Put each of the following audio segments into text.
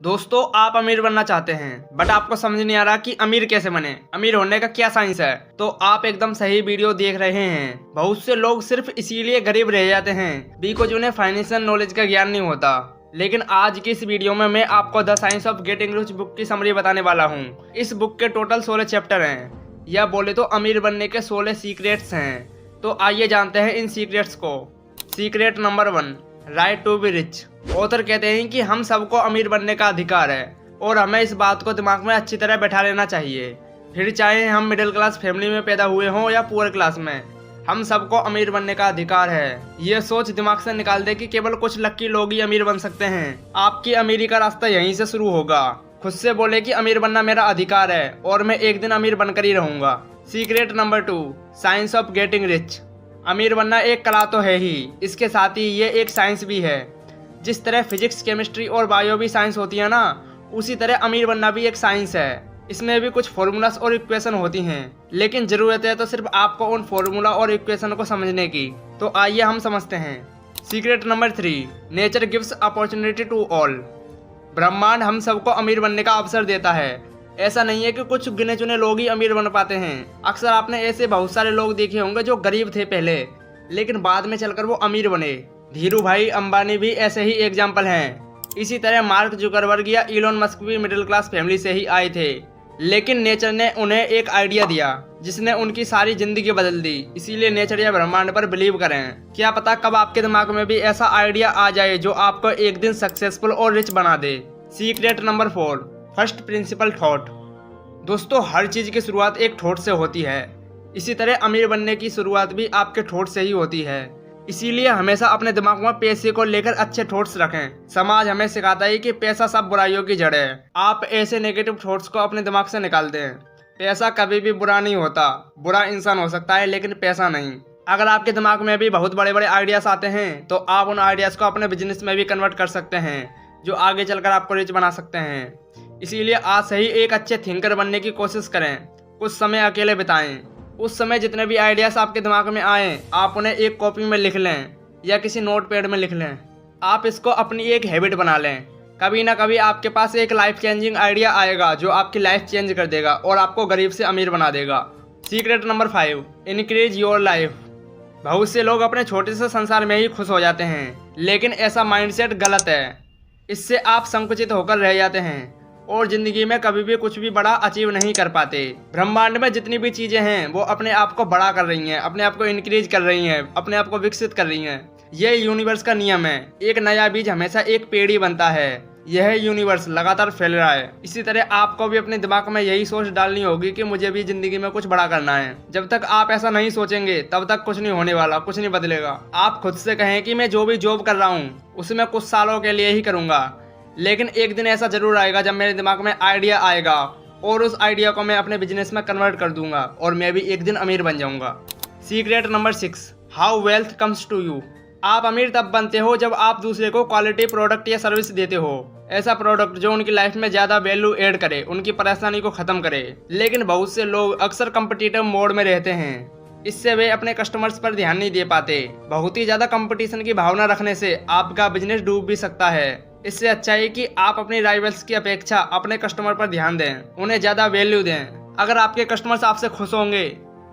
दोस्तों, आप अमीर बनना चाहते हैं बट आपको समझ नहीं आ रहा कि अमीर कैसे बने, अमीर होने का क्या साइंस है। तो आप एकदम सही वीडियो देख रहे हैं। बहुत से लोग सिर्फ इसीलिए गरीब रह जाते हैं बिकॉज उन्हें फाइनेंशियल नॉलेज का ज्ञान नहीं होता। लेकिन आज की इस वीडियो में मैं आपको the science of getting rich book की समरी बताने वाला हूँ। इस बुक के टोटल 16 चैप्टर हैं, या बोले तो अमीर बनने के 16 सीक्रेट्स हैं। तो आइए जानते हैं इन सीक्रेट्स को। Secret number 1, right to be rich. Author कहते हैं कि हम सबको अमीर बनने का अधिकार है और हमें इस बात को दिमाग में अच्छी तरह बैठा लेना चाहिए। फिर चाहे हम मिडिल क्लास फैमिली में पैदा हुए हों या पुअर क्लास में, हम सबको अमीर बनने का अधिकार है। ये सोच दिमाग से निकाल दे कि केवल कुछ लक्की लोग ही अमीर बन सकते हैं। आपकी अमीरी का रास्ता यहीं से शुरू होगा। खुद से बोले कि अमीर बनना मेरा अधिकार है और मैं एक दिन अमीर बनकर ही रहूंगा। Secret number 2, science of getting rich. अमीर बनना एक कला तो है ही, इसके साथ ही ये एक साइंस भी है। जिस तरह फिजिक्स, केमिस्ट्री और बायो भी साइंस होती है ना, उसी तरह अमीर बनना भी एक साइंस है। इसमें भी कुछ फॉर्मूलास और इक्वेशन होती हैं, लेकिन जरूरत है तो सिर्फ आपको उन फॉर्मूला और इक्वेशन को समझने की। तो आइए हम समझते हैं। Secret number 3, nature gives opportunity to all. ब्रह्मांड हम सबको अमीर बनने का अवसर देता है। ऐसा नहीं है कि कुछ गिने चुने लोग ही अमीर बन पाते हैं। अक्सर आपने ऐसे बहुत सारे लोग देखे होंगे जो गरीब थे पहले, लेकिन बाद में चलकर वो अमीर बने। धीरू भाई अंबानी भी ऐसे ही एग्जाम्पल हैं। इसी तरह मार्क जुकरबर्ग या इलोन मस्क भी मिडिल क्लास फैमिली से ही आए थे, लेकिन नेचर ने उन्हें एक आइडिया दिया जिसने उनकी सारी जिंदगी बदल दी। इसीलिए नेचर या ब्रह्मांड पर बिलीव करें। क्या पता कब आपके दिमाग में भी ऐसा आइडिया आ जाए जो आपको एक दिन सक्सेसफुल और रिच बना दे। Secret number 4, first principle thought. दोस्तों, हर चीज की शुरुआत एक थॉट से होती है। इसी तरह अमीर बनने की शुरुआत भी आपके थॉट से ही होती है। इसीलिए हमेशा अपने दिमाग में पैसे को लेकर अच्छे थॉट्स रखें। समाज हमें सिखाता है कि पैसा सब बुराइयों की जड़ है। आप ऐसे नेगेटिव थॉट्स को अपने दिमाग से निकाल दें। पैसा कभी भी बुरा नहीं होता। बुरा इंसान हो सकता है लेकिन पैसा नहीं। अगर आपके दिमाग में भी बहुत बड़े बड़े आइडियाज आते हैं तो आप उन आइडियाज को अपने बिजनेस में भी कन्वर्ट कर सकते हैं, जो आगे चलकर आपको रिच बना सकते हैं। इसीलिए आज से ही एक अच्छे थिंकर बनने की कोशिश करें। कुछ समय अकेले बिताएं। उस समय जितने भी आइडियाज आपके दिमाग में आए, आप उन्हें एक कॉपी में लिख लें या किसी नोट पैड में लिख लें। आप इसको अपनी एक हैबिट बना लें। कभी ना कभी आपके पास एक लाइफ चेंजिंग आइडिया आएगा जो आपकी लाइफ चेंज कर देगा और आपको गरीब से अमीर बना देगा। Secret number 5, increase your life. बहुत से लोग अपने छोटे से संसार में ही खुश हो जाते हैं, लेकिन ऐसा माइंडसेट गलत है। इससे आप संकुचित होकर रह जाते हैं और जिंदगी में कभी भी कुछ भी बड़ा अचीव नहीं कर पाते। ब्रह्मांड में जितनी भी चीजें हैं वो अपने आप को बड़ा कर रही हैं, अपने आप को इंक्रीज कर रही हैं, अपने आप को विकसित कर रही हैं। यह यूनिवर्स का नियम है। एक नया बीज हमेशा एक पेड़ ही बनता है। यह यूनिवर्स लगातार फैल रहा है। इसी तरह आपको भी अपने दिमाग में यही सोच डालनी होगी कि मुझे भी जिंदगी में कुछ बड़ा करना है। जब तक आप ऐसा नहीं सोचेंगे तब तक कुछ नहीं होने वाला, कुछ नहीं बदलेगा। आप खुद से कहें कि मैं जो भी जॉब कर रहा हूँ उसे मैं कुछ सालों के लिए ही करूंगा, लेकिन एक दिन ऐसा जरूर आएगा जब मेरे दिमाग में आइडिया आएगा और उस आइडिया को मैं अपने बिजनेस में कन्वर्ट कर दूंगा और मैं भी एक दिन अमीर बन जाऊंगा। Secret number 6, how wealth comes to you. आप अमीर तब बनते हो जब आप दूसरे को क्वालिटी प्रोडक्ट या सर्विस देते हो। ऐसा प्रोडक्ट जो उनकी लाइफ में ज्यादा वैल्यू ऐड करे, उनकी परेशानी को खत्म करे। लेकिन बहुत से लोग अक्सर कम्पिटिटिव मोड में रहते हैं। इससे वे अपने कस्टमर्स पर ध्यान नहीं दे पाते। बहुत ही ज्यादा कंपटीशन की भावना रखने से आपका बिजनेस डूब भी सकता है। इससे अच्छा है कि आप अपनी राइवल्स की अपेक्षा अपने कस्टमर पर ध्यान दें, उन्हें ज्यादा वैल्यू दें। अगर आपके कस्टमर्स आपसे खुश होंगे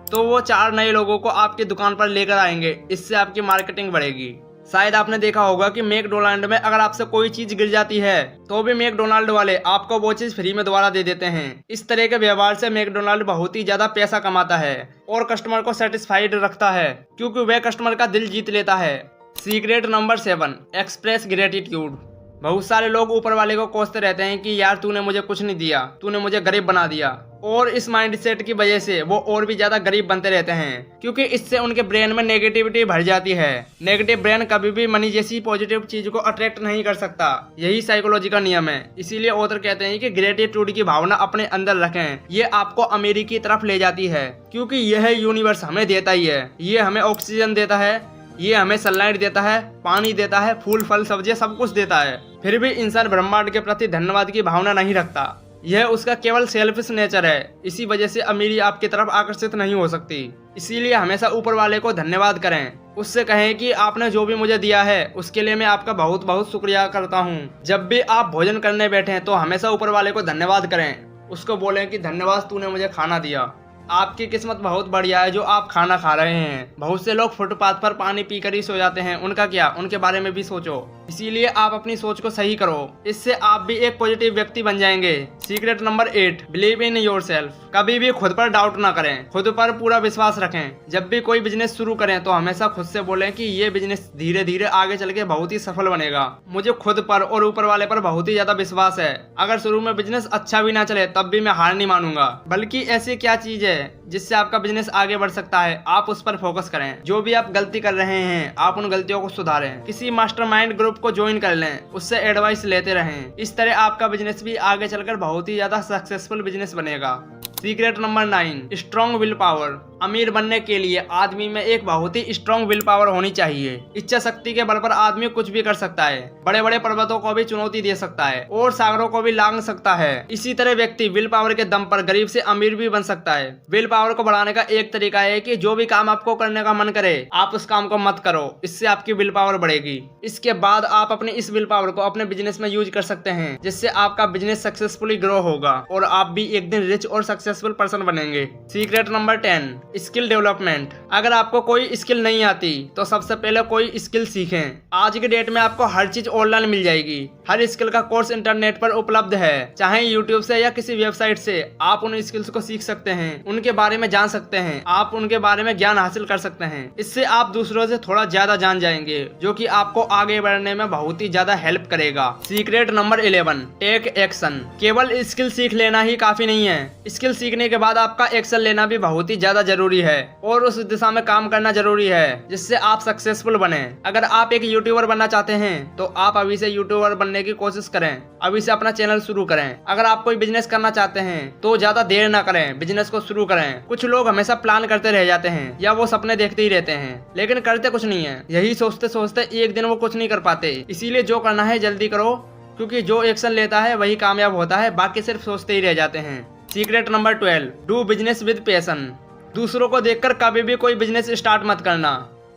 तो वो 4 नए लोगों को आपकी दुकान पर लेकर आएंगे। इससे आपकी मार्केटिंग बढ़ेगी। शायद आपने देखा होगा कि मैकडोनाल्ड में अगर आपसे कोई चीज गिर जाती है तो भी मैकडोनाल्ड वाले आपको वो चीज फ्री में दोबारा दे देते हैं। इस तरह के व्यवहार से मैकडोनाल्ड बहुत ही ज्यादा पैसा कमाता है और कस्टमर को सेटिस्फाइड रखता है, क्योंकि वह कस्टमर का दिल जीत लेता है। Secret number 7, express gratitude. बहुत सारे लोग ऊपर वाले को कोसते रहते हैं कि यार तूने मुझे कुछ नहीं दिया, तूने मुझे गरीब बना दिया, और इस माइंडसेट की वजह से वो और भी ज्यादा गरीब बनते रहते हैं, क्योंकि इससे उनके ब्रेन में नेगेटिविटी भर जाती है। नेगेटिव ब्रेन कभी भी मनी जैसी पॉजिटिव चीज को अट्रैक्ट नहीं कर सकता। यही साइकोलॉजी का नियम है। इसीलिए ऑथर कहते हैं कि ग्रेटिट्यूड की भावना अपने अंदर रखें। ये आपको अमीरी की तरफ ले जाती है, क्योंकि यह यूनिवर्स हमें देता ही है। ये हमें ऑक्सीजन देता है, ये हमें सनलाइट देता है, पानी देता है, फूल फल सब्जियां सब कुछ देता है। फिर भी इंसान ब्रह्मांड के प्रति धन्यवाद की भावना नहीं रखता। यह उसका केवल सेल्फिश नेचर है। इसी वजह से अमीरी आपकी तरफ आकर्षित नहीं हो सकती। इसीलिए हमेशा ऊपर वाले को धन्यवाद करें। उससे कहें कि आपने जो भी मुझे दिया है उसके लिए मैं आपका बहुत बहुत शुक्रिया करता हूँ। जब भी आप भोजन करने बैठें तो हमेशा ऊपर वाले को धन्यवाद करें। उसको बोलें कि धन्यवाद, तूने मुझे खाना दिया। आपकी किस्मत बहुत बढ़िया है जो आप खाना खा रहे हैं। बहुत से लोग फुटपाथ पर पानी पीकर ही सो जाते हैं, उनका क्या? उनके बारे में भी सोचो। इसीलिए आप अपनी सोच को सही करो, इससे आप भी एक पॉजिटिव व्यक्ति बन जाएंगे। Secret number 8, believe in yourself. कभी भी खुद पर डाउट ना करें, खुद पर पूरा विश्वास रखें। जब भी कोई बिजनेस शुरू करें तो हमेशा खुद से बोलें कि ये बिजनेस धीरे धीरे आगे चल के बहुत ही सफल बनेगा। मुझे खुद पर और ऊपर वाले पर बहुत ही ज्यादा विश्वास है। अगर शुरू में बिजनेस अच्छा भी ना चले तब भी मैं हार नहीं मानूंगा। बल्कि ऐसी क्या चीज है जिससे आपका बिजनेस आगे बढ़ सकता है, आप उस पर फोकस करें। जो भी आप गलती कर रहे हैं आप उन गलतियों को सुधारें। किसी मास्टरमाइंड ग्रुप को ज्वाइन कर लें, उससे एडवाइस लेते रहें। इस तरह आपका बिजनेस भी आगे चलकर बहुत ही ज्यादा सक्सेसफुल बिजनेस बनेगा। Secret number 9, strong will power. अमीर बनने के लिए आदमी में एक बहुत ही स्ट्रॉन्ग विल पावर होनी चाहिए। इच्छा शक्ति के बल पर आदमी कुछ भी कर सकता है, बड़े बड़े पर्वतों को भी चुनौती दे सकता है और सागरों को भी लांघ सकता है। इसी तरह व्यक्ति विल पावर के दम पर गरीब से अमीर भी बन सकता है। विल पावर को बढ़ाने का एक तरीका है कि जो भी काम आपको करने का मन करे आप उस काम को मत करो, इससे आपकी विल पावर बढ़ेगी। इसके बाद आप अपनी इस विल पावर को अपने बिजनेस में यूज कर सकते हैं, जिससे आपका बिजनेस सक्सेसफुली ग्रो होगा और आप भी एक दिन रिच और सक्सेसफुल पर्सन बनेंगे। Secret number 10, skill development. अगर आपको कोई स्किल नहीं आती तो सबसे पहले कोई स्किल सीखें। आज की डेट में आपको हर चीज ऑनलाइन मिल जाएगी। हर स्किल का कोर्स इंटरनेट पर उपलब्ध है, चाहे यूट्यूब से या किसी वेबसाइट से आप उन स्किल्स को सीख सकते हैं, उनके बारे में जान सकते हैं, आप उनके बारे में ज्ञान हासिल कर सकते हैं। इससे आप दूसरों से थोड़ा ज्यादा जान जाएंगे, जो कि आपको आगे बढ़ने में बहुत ही ज्यादा हेल्प करेगा। Secret number 11, take action. केवल स्किल सीख लेना ही काफी नहीं है, स्किल सीखने के बाद आपका एक्शन लेना भी बहुत ही ज्यादा जरूरी है और उस दिशा में काम करना जरूरी है, जिससे आप सक्सेसफुल बने। अगर आप एक यूट्यूबर बनना चाहते हैं तो आप अभी से यूट्यूबर बनने की कोशिश करें, अभी से अपना चैनल शुरू करें। अगर आप कोई बिजनेस करना चाहते हैं तो ज्यादा देर ना करें, बिजनेस को शुरू करें। कुछ लोग हमेशा प्लान करते रह जाते हैं या वो सपने देखते ही रहते हैं, लेकिन करते कुछ नहीं है। यही सोचते सोचते एक दिन वो कुछ नहीं कर पाते। इसीलिए जो करना है जल्दी करो, क्योंकि जो एक्शन लेता है वही कामयाब होता है, बाकी सिर्फ सोचते ही रह जाते हैं। Secret number 12, do business with passion. दूसरों को देखकर कभी भी कोई बिजनेस स्टार्ट मत करना,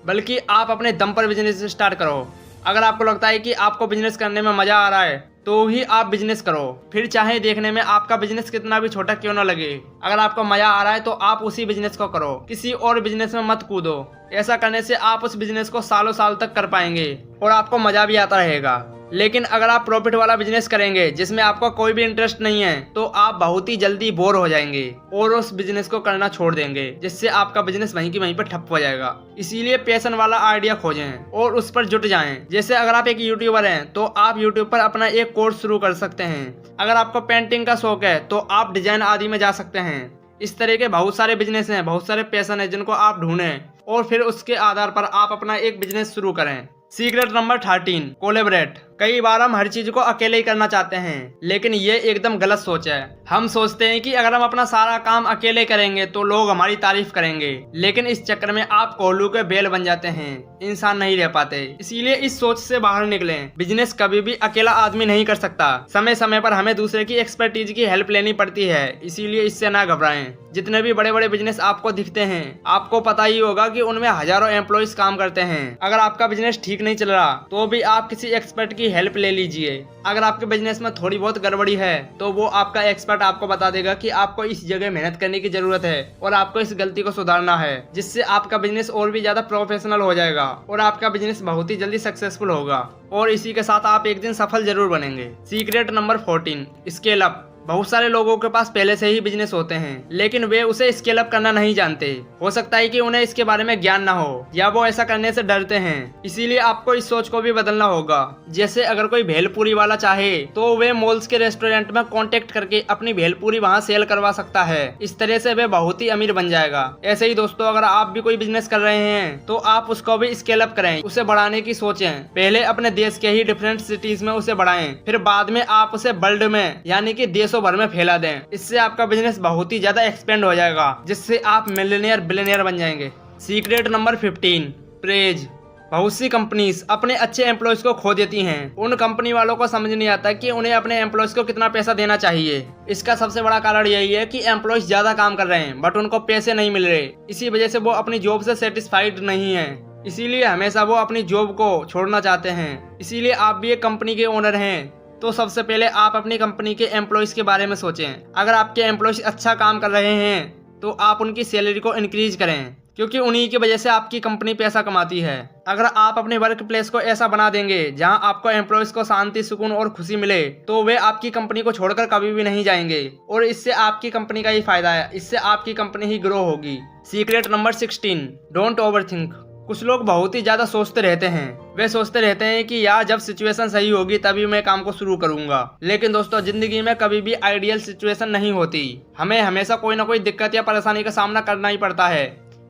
बल्कि आप अपने दम पर बिजनेस स्टार्ट करो। अगर आपको लगता है कि आपको बिजनेस करने में मजा आ रहा है तो ही आप बिजनेस करो, फिर चाहे देखने में आपका बिजनेस कितना भी छोटा क्यों ना लगे। अगर आपको मजा आ रहा है तो आप उसी बिजनेस को करो, किसी और बिजनेस में मत कूदो। ऐसा करने से आप उस बिजनेस को सालों साल तक कर पाएंगे और आपको मजा भी आता रहेगा। लेकिन अगर आप प्रॉफिट वाला बिजनेस करेंगे जिसमें आपको कोई भी इंटरेस्ट नहीं है तो आप बहुत ही जल्दी बोर हो जाएंगे और उस बिजनेस को करना छोड़ देंगे, जिससे आपका बिजनेस वहीं की वहीं पर ठप हो जाएगा। इसीलिए पैशन वाला आइडिया खोजें और उस पर जुट जाएं। जैसे अगर आप एक यूट्यूबर हैं तो आप यूट्यूब पर अपना एक कोर्स शुरू कर सकते हैं। अगर आपको पेंटिंग का शौक है तो आप डिजाइन आदि में जा सकते हैं। इस तरह के बहुत सारे बिजनेस हैं, बहुत सारे पैशन है जिनको आप ढूंढें और फिर उसके आधार पर आप अपना एक बिजनेस शुरू करें। Secret number 13, collaborate. कई बार हम हर चीज को अकेले ही करना चाहते हैं, लेकिन ये एकदम गलत सोच है। हम सोचते हैं कि अगर हम अपना सारा काम अकेले करेंगे तो लोग हमारी तारीफ करेंगे, लेकिन इस चक्कर में आप कोल्लू के बेल बन जाते हैं, इंसान नहीं रह पाते। इसीलिए इस सोच से बाहर निकलें। बिजनेस कभी भी अकेला आदमी नहीं कर सकता, समय समय पर हमें दूसरे की एक्सपर्टीज की हेल्प लेनी पड़ती है, इसीलिए इससे ना घबराएं। जितने भी बड़े बड़े बिजनेस आपको दिखते हैं आपको पता ही होगा कि उनमें हजारों एम्प्लॉयज काम करते हैं। अगर आपका बिजनेस ठीक नहीं चल रहा तो भी आप किसी एक्सपर्ट की हेल्प ले लीजिए। अगर आपके बिजनेस में थोड़ी बहुत गड़बड़ी है तो वो आपका एक्सपर्ट आपको बता देगा कि आपको इस जगह मेहनत करने की जरूरत है और आपको इस गलती को सुधारना है, जिससे आपका बिजनेस और भी ज्यादा प्रोफेशनल हो जाएगा और आपका बिजनेस बहुत ही जल्दी सक्सेसफुल होगा और इसी के साथ आप एक दिन सफल जरूर बनेंगे। Secret number 14, scale up. बहुत सारे लोगों के पास पहले से ही बिजनेस होते हैं, लेकिन वे उसे स्केल अप करना नहीं जानते। हो सकता है कि उन्हें इसके बारे में ज्ञान ना हो या वो ऐसा करने से डरते हैं। इसीलिए आपको इस सोच को भी बदलना होगा। जैसे अगर कोई भेलपूरी वाला चाहे तो वे मॉल्स के रेस्टोरेंट में कांटेक्ट करके अपनी भेलपूरी वहां सेल करवा सकता है। इस तरह से वे बहुत ही अमीर बन जाएगा। ऐसे ही दोस्तों, अगर आप भी कोई बिजनेस कर रहे हैं तो आप उसको भी स्केल अप करें, उसे बढ़ाने की सोचें। पहले अपने देश के ही डिफरेंट सिटीज में उसे बढ़ाएं, फिर बाद में आप उसे वर्ल्ड में यानी कि देशों भर में फैला दें। इससे आपका बिजनेस बहुत ही ज्यादा एक्सपेंड हो जाएगा, जिससे आप मिलियनेयर बिलियनेयर बन जाएंगे। Secret number 15, praise. बहुत सी कंपनीज अपने अच्छे एम्प्लॉयज को खो देती हैं। उन कंपनी वालों को समझ नहीं आता कि उन्हें अपने एम्प्लॉयज को कितना पैसा देना चाहिए। इसका सबसे बड़ा कारण यही है कि एम्प्लॉयज ज्यादा काम कर रहे हैं बट उनको पैसे नहीं मिल रहे। इसी वजह से वो अपनी जॉब से सेटिस्फाइड नहीं है, इसीलिए हमेशा वो अपनी जॉब को छोड़ना चाहते हैं। इसीलिए आप भी एक कंपनी के ओनर हैं तो सबसे पहले आप अपनी कंपनी के एम्प्लॉयज के बारे में सोचें। अगर आपके एम्प्लॉयज अच्छा काम कर रहे हैं तो आप उनकी सैलरी को इंक्रीज करें, क्योंकि उन्हीं की वजह से आपकी कंपनी पैसा कमाती है। अगर आप अपने वर्क प्लेस को ऐसा बना देंगे जहां आपको एम्प्लॉयज को शांति, सुकून और खुशी मिले तो वे आपकी कंपनी को छोड़कर कभी भी नहीं जाएंगे और इससे आपकी कंपनी का ही फायदा है, इससे आपकी कंपनी ही ग्रो होगी। Secret number 16, don't overthink. कुछ लोग बहुत ही ज्यादा सोचते रहते हैं। वे सोचते रहते हैं कि यार जब सिचुएशन सही होगी तभी मैं काम को शुरू करूंगा। लेकिन दोस्तों, जिंदगी में कभी भी आइडियल सिचुएशन नहीं होती। हमें हमेशा कोई ना कोई दिक्कत या परेशानी का सामना करना ही पड़ता है।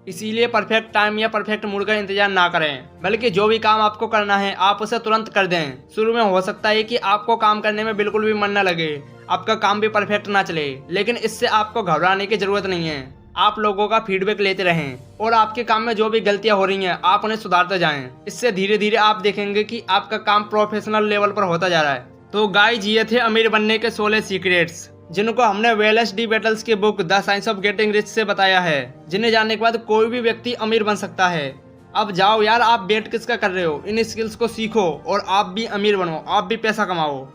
इसीलिए परफेक्ट टाइम या परफेक्ट मूड का इंतजार ना करें, बल्कि जो भी काम आपको करना है आप उसे तुरंत कर दें। शुरू में हो सकता है कि आपको काम करने में बिल्कुल भी मन न लगे, आपका काम भी परफेक्ट ना चले, लेकिन इससे आपको घबराने की जरूरत नहीं है। आप लोगों का फीडबैक लेते रहें और आपके काम में जो भी गलतियां हो रही हैं आप उन्हें सुधारते जाएं। इससे धीरे धीरे आप देखेंगे कि आपका काम प्रोफेशनल लेवल पर होता जा रहा है। तो गाइस, ये थे अमीर बनने के 16 सीक्रेट्स, जिनको हमने वेलेस डी बेटल्स की book the science of getting rich से बताया है, जिन्हें जानने के बाद कोई भी व्यक्ति अमीर बन सकता है। अब जाओ यार, आप वेट किसका कर रहे हो, इन स्किल्स को सीखो और आप भी अमीर बनो, आप भी पैसा कमाओ।